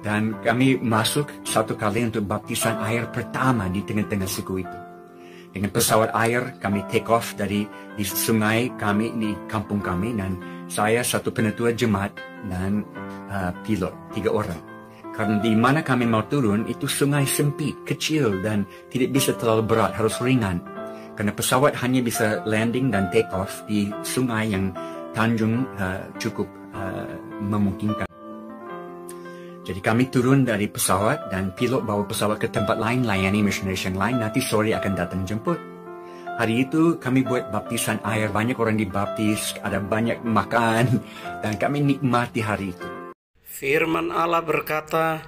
Dan kami masuk satu kali untuk baptisan air pertama di tengah-tengah suku itu. Dengan pesawat air kami take off dari di sungai kami di kampung kami, dan saya satu penetua jemaat dan pilot 3 orang. Karena di mana kami mau turun itu sungai sempit, kecil dan tidak bisa terlalu berat, harus ringan. Karena pesawat hanya bisa landing dan take off di sungai yang tanjung cukup memungkinkan. Jadi kami turun dari pesawat dan pilot bawa pesawat ke tempat lain, layani missionaries yang lain, nanti sore akan datang jemput. Hari itu kami buat baptisan air, banyak orang dibaptis, ada banyak makan, dan kami nikmati hari itu. Firman Allah berkata,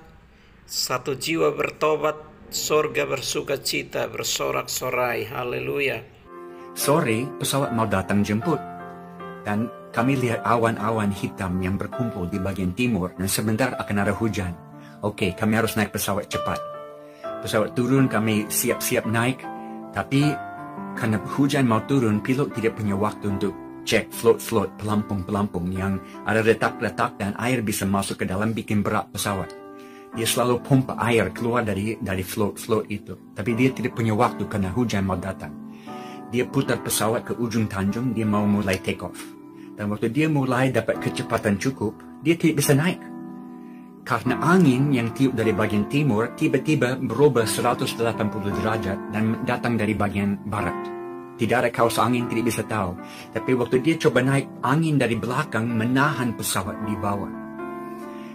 satu jiwa bertobat, sorga bersuka cita, bersorak-sorai, haleluya. Sore pesawat mau datang jemput, dan kami lihat awan-awan hitam yang berkumpul di bagian timur dan sebentar akan ada hujan. Oke, kami harus naik pesawat cepat. Pesawat turun, kami siap-siap naik. Tapi karena hujan mau turun, pilot tidak punya waktu untuk cek float-float, pelampung-pelampung yang ada retak-retak dan air bisa masuk ke dalam bikin berat pesawat. Dia selalu pompa air keluar dari float-float itu. Tapi dia tidak punya waktu karena hujan mau datang. Dia putar pesawat ke ujung tanjung, dia mau mulai take off. Dan waktu dia mulai dapat kecepatan cukup, dia tidak bisa naik. Karena angin yang tiup dari bagian timur tiba-tiba berubah 180 derajat dan datang dari bagian barat. Tidak ada kaus angin, tidak bisa tahu. Tapi waktu dia coba naik, angin dari belakang menahan pesawat di bawah.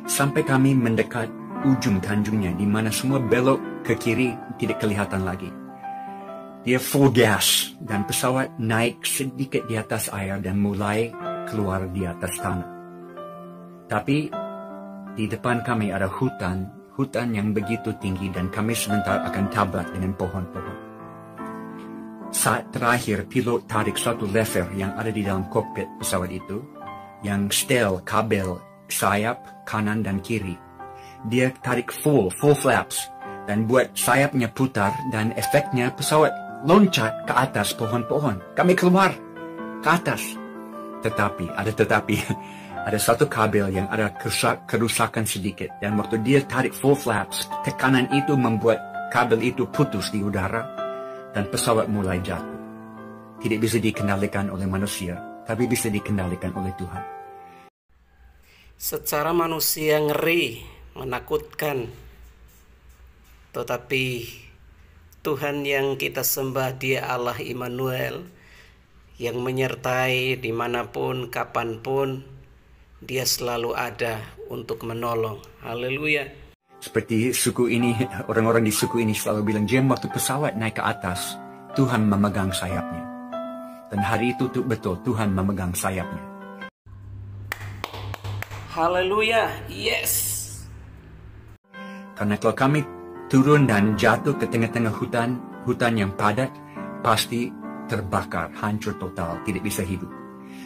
Sampai kami mendekat ujung tanjungnya, di mana semua belok ke kiri tidak kelihatan lagi. Dia full gas dan pesawat naik sedikit di atas air dan mulai keluar di atas tanah. Tapi di depan kami ada hutan yang begitu tinggi dan kami sebentar akan tabrak dengan pohon-pohon. Saat terakhir pilot tarik satu lever yang ada di dalam kokpit pesawat itu, yang setel kabel sayap kanan dan kiri. Dia tarik full flaps dan buat sayapnya putar dan efeknya pesawat loncat ke atas pohon-pohon. Kami keluar ke atas. Tetapi, ada satu kabel yang ada kerusakan sedikit. Dan waktu dia tarik full flaps, tekanan itu membuat kabel itu putus di udara dan pesawat mulai jatuh. Tidak bisa dikendalikan oleh manusia, tapi bisa dikendalikan oleh Tuhan. Secara manusia ngeri, menakutkan. Tetapi Tuhan yang kita sembah, Dia Allah Immanuel, yang menyertai dimanapun, kapanpun, Dia selalu ada untuk menolong. Haleluya. Seperti suku ini, orang-orang di suku ini selalu bilang, Jim, waktu pesawat naik ke atas, Tuhan memegang sayapnya. Dan hari itu betul, Tuhan memegang sayapnya. Haleluya, yes. Karena kalau kami turun dan jatuh ke tengah-tengah hutan yang padat, pasti terbakar, hancur total, tidak bisa hidup.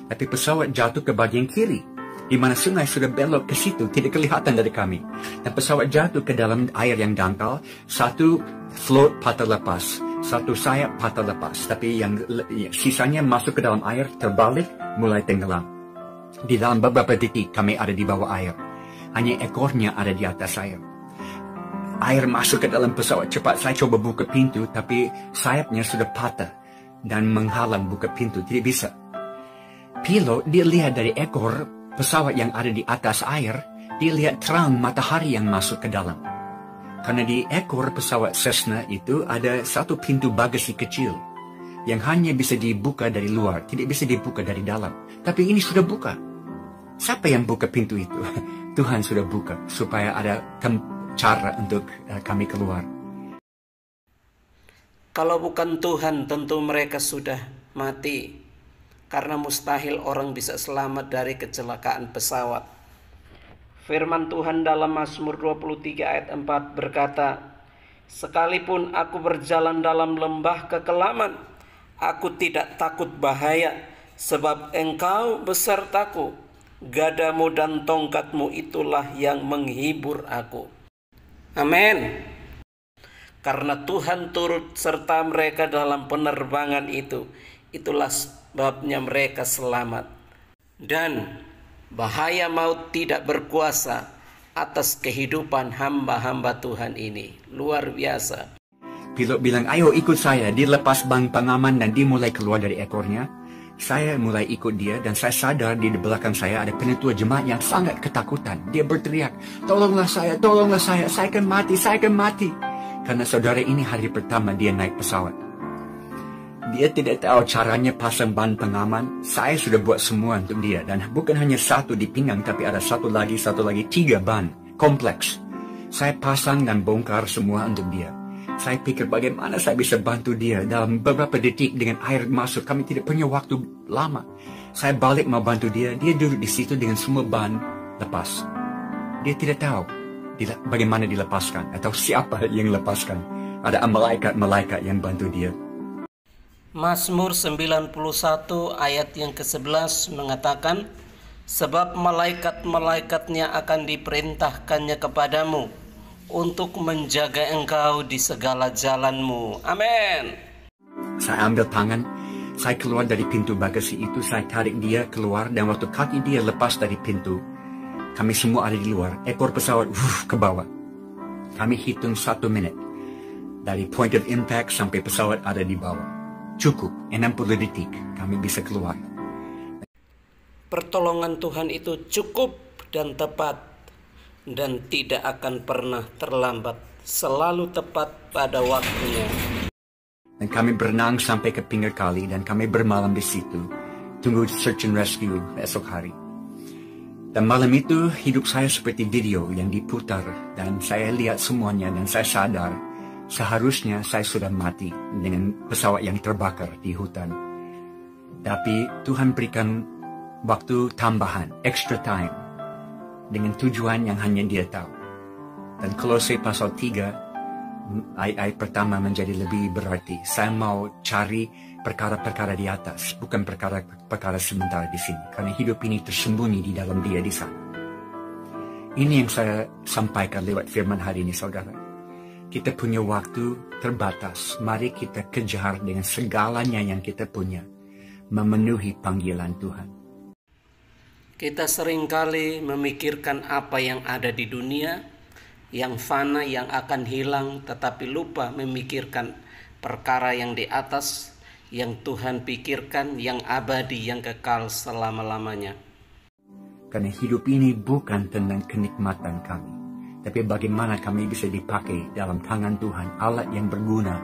Tapi pesawat jatuh ke bagian kiri, di mana sungai sudah belok ke situ, tidak kelihatan dari kami. Dan pesawat jatuh ke dalam air yang dangkal, satu float patah lepas, satu sayap patah lepas, tapi yang sisanya masuk ke dalam air, terbalik, mulai tenggelam. Di dalam beberapa detik kami ada di bawah air, hanya ekornya ada di atas air. Air masuk ke dalam pesawat cepat. Saya coba buka pintu, tapi sayapnya sudah patah dan menghalang buka pintu. Tidak bisa. Pilot, dia lihat dari ekor pesawat yang ada di atas air, dia lihat terang matahari yang masuk ke dalam. Karena di ekor pesawat Cessna itu ada satu pintu bagasi kecil yang hanya bisa dibuka dari luar, tidak bisa dibuka dari dalam. Tapi ini sudah buka. Siapa yang buka pintu itu? Tuhan sudah buka supaya ada cara untuk kami keluar. Kalau bukan Tuhan, tentu mereka sudah mati. Karena mustahil orang bisa selamat dari kecelakaan pesawat. Firman Tuhan dalam Mazmur 23 ayat 4 berkata, sekalipun aku berjalan dalam lembah kekelaman, aku tidak takut bahaya, sebab Engkau besertaku. Gadamu dan tongkatmu itulah yang menghibur aku. Amin. Karena Tuhan turut serta mereka dalam penerbangan itu, itulah sebabnya mereka selamat. Dan bahaya maut tidak berkuasa atas kehidupan hamba-hamba Tuhan ini. Luar biasa. Pilot bilang, ayo ikut saya. Dia lepas ban pengaman dan dia mulai keluar dari ekornya. Saya mulai ikut dia dan saya sadar di belakang saya ada penetua jemaat yang sangat ketakutan. Dia berteriak, tolonglah saya, saya akan mati. Karena saudara ini hari pertama dia naik pesawat. Dia tidak tahu caranya pasang ban pengaman. Saya sudah buat semua untuk dia. Dan bukan hanya satu di pinggang, tapi ada satu lagi, 3 ban. Kompleks. Saya pasang dan bongkar semua untuk dia. Saya pikir bagaimana saya bisa bantu dia dalam beberapa detik dengan air masuk. Kami tidak punya waktu lama. Saya balik mau bantu dia. Dia duduk di situ dengan semua ban lepas. Dia tidak tahu bagaimana dilepaskan atau siapa yang lepaskan. Ada malaikat yang bantu dia. Mazmur 91 ayat yang ke-11 mengatakan, sebab malaikat-malaikatnya akan diperintahkannya kepadamu untuk menjaga engkau di segala jalanmu. Amin. Saya ambil tangan, saya keluar dari pintu bagasi itu, saya tarik dia keluar, dan waktu kaki dia lepas dari pintu, kami semua ada di luar, ekor pesawat ke bawah. Kami hitung 1 menit, dari point of impact sampai pesawat ada di bawah. Cukup, 60 detik, kami bisa keluar. Pertolongan Tuhan itu cukup dan tepat, dan tidak akan pernah terlambat, selalu tepat pada waktunya. Dan kami berenang sampai ke pinggir kali dan kami bermalam di situ, tunggu search and rescue esok hari. Dan malam itu hidup saya seperti video yang diputar dan saya lihat semuanya dan saya sadar seharusnya saya sudah mati dengan pesawat yang terbakar di hutan. Tapi Tuhan berikan waktu tambahan, extra time, dengan tujuan yang hanya Dia tahu. Dan Kolose pasal 3 ayat pertama menjadi lebih berarti. Saya mau cari perkara-perkara di atas, bukan perkara-perkara sementara di sini, karena hidup ini tersembunyi di dalam Dia di sana. Ini yang saya sampaikan lewat firman hari ini, saudara. Kita punya waktu terbatas. Mari kita kejar dengan segalanya yang kita punya, memenuhi panggilan Tuhan. Kita seringkali memikirkan apa yang ada di dunia, yang fana, yang akan hilang, tetapi lupa memikirkan perkara yang di atas, yang Tuhan pikirkan, yang abadi, yang kekal selama-lamanya. Karena hidup ini bukan tentang kenikmatan kami, tapi bagaimana kami bisa dipakai dalam tangan Tuhan, alat yang berguna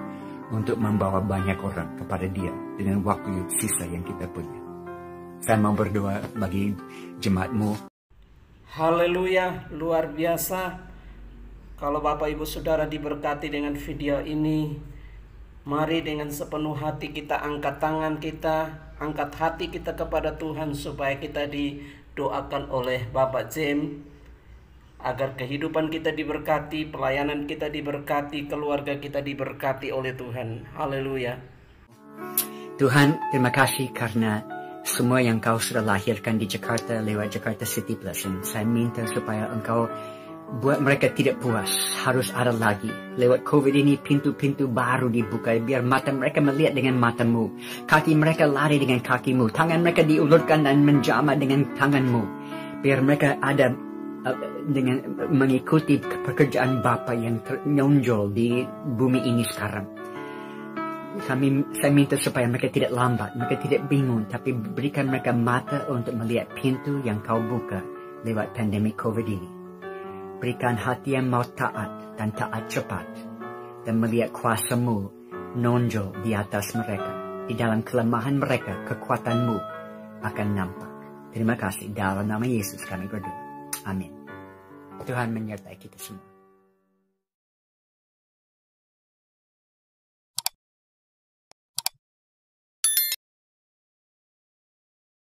untuk membawa banyak orang kepada Dia dengan waktu sisa yang kita punya. Saya mau berdoa bagi jemaatmu. Haleluya, luar biasa. Kalau Bapak Ibu Saudara diberkati dengan video ini, mari dengan sepenuh hati kita angkat tangan kita, angkat hati kita kepada Tuhan supaya kita didoakan oleh Bapak James, agar kehidupan kita diberkati, pelayanan kita diberkati, keluarga kita diberkati oleh Tuhan. Haleluya. Tuhan, terima kasih karena semua yang Kau sudah lahirkan di Jakarta lewat Jakarta City Plus. Dan saya minta supaya Engkau buat mereka tidak puas, harus ada lagi. Lewat COVID ini pintu-pintu baru dibuka, biar mata mereka melihat dengan matamu, kaki mereka lari dengan kakimu, tangan mereka diulurkan dan menjamah dengan tanganmu, biar mereka ada dengan mengikuti pekerjaan Bapa yang menonjol di bumi ini sekarang. Saya minta supaya mereka tidak lambat, mereka tidak bingung, tapi berikan mereka mata untuk melihat pintu yang Kau buka lewat pandemi COVID ini. Berikan hati yang mau taat dan taat cepat, dan melihat kuasa-Mu nonjol di atas mereka. Di dalam kelemahan mereka, kekuatan-Mu akan nampak. Terima kasih, dalam nama Yesus kami berdoa. Amin. Tuhan menyertai kita semua.